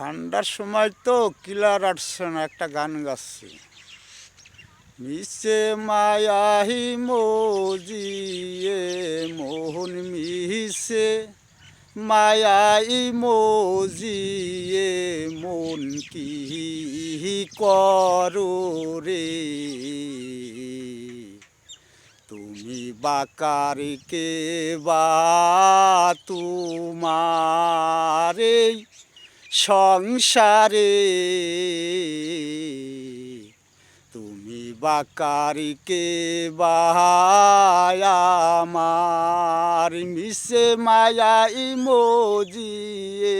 ঠান্ডার সময় তো ক্লিয়ার আসছে না, একটা গান গাচ্ছি। মিশে মায়াহি মজিয়ে মোহন মিশে মায়াই মজিয়ে মন কি করো রে, তুমি বাকারকে বা তোমারে সংসারে, তুমি বাকারকে বাহায় আমার মিশে মায়াই মজিয়ে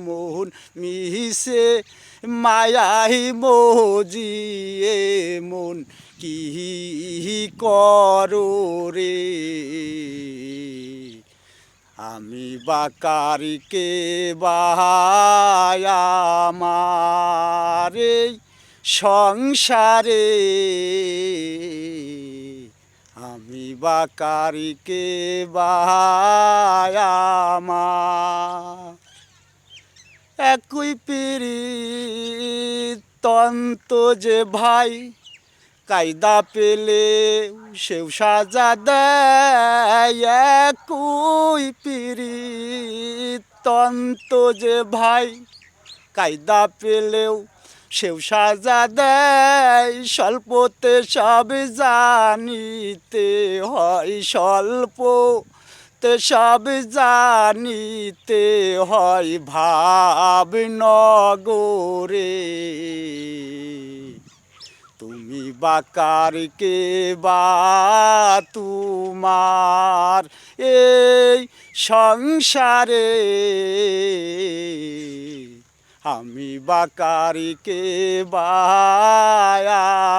মোহন মিশে মায়াই মজিয়ে মন কি করো রে, আমি বাকারকে বাহায় আমার সংসারে, আমি বাকারকে বাহায় আমার। একই পিরিত তন্ত যে ভাই কায়দা পেলে সেও সাজা দেয়, একই পিরিত তন্ত যে ভাই কায়দা পেলেও সেও সাজা দেয়, স্বল্পতে সব জানিতে হয়, স্বল্পতে সব জানিতে হয় ভাব নগরে, তুমি বাকারকে বা তোমার এই সংসারে, আমি বাকারকে বাহায়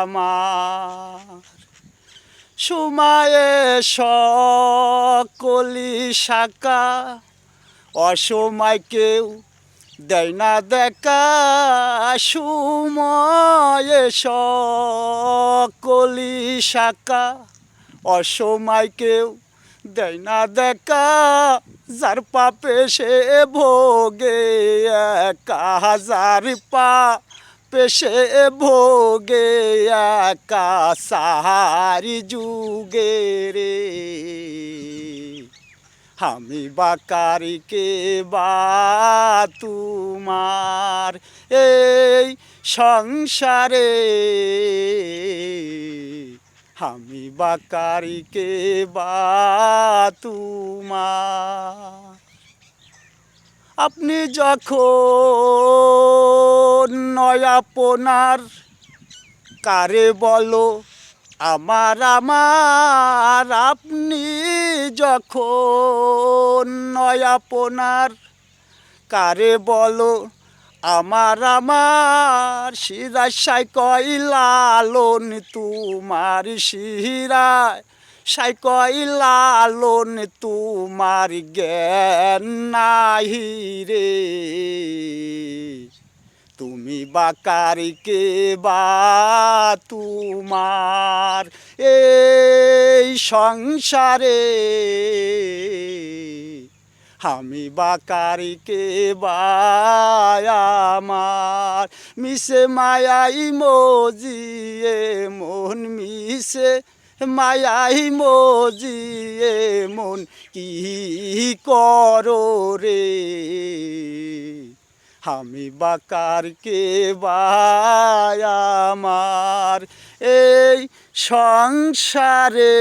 আমার। সময়ে সকলি শাখা অসময় কেউ দেয় না দেখা, সময়ে সকলি শাখা অসময় কেউ দেয় না দেখা, যার পাপে সে ভোগে একা, হাজার পাপে সে ভোগে একা সাহারি যুগে রে, আমি বাকারকে বা তোমার এই সংসারে, আমি বাকারকে বা তোমার। আপনি যখন নয় আপনার কারে বলো আমার আমার, আপনি যখন নয় আপনার কারে বলো আমার আমার, শিরায় কয় লালন তোমার, শিরায় সাই কয় লালন তোমার জ্ঞান নাহি রে, তুমি বাকারকে বা তোমার এই সংসারে, আমি বাকারকে বাহায় আমার মিশে মায়াই মজিয়ে মন মিশে মায়াই মজিয়ে মন কি করো রে, আমি বাকারকে বাহায় আমার এই সংসারে।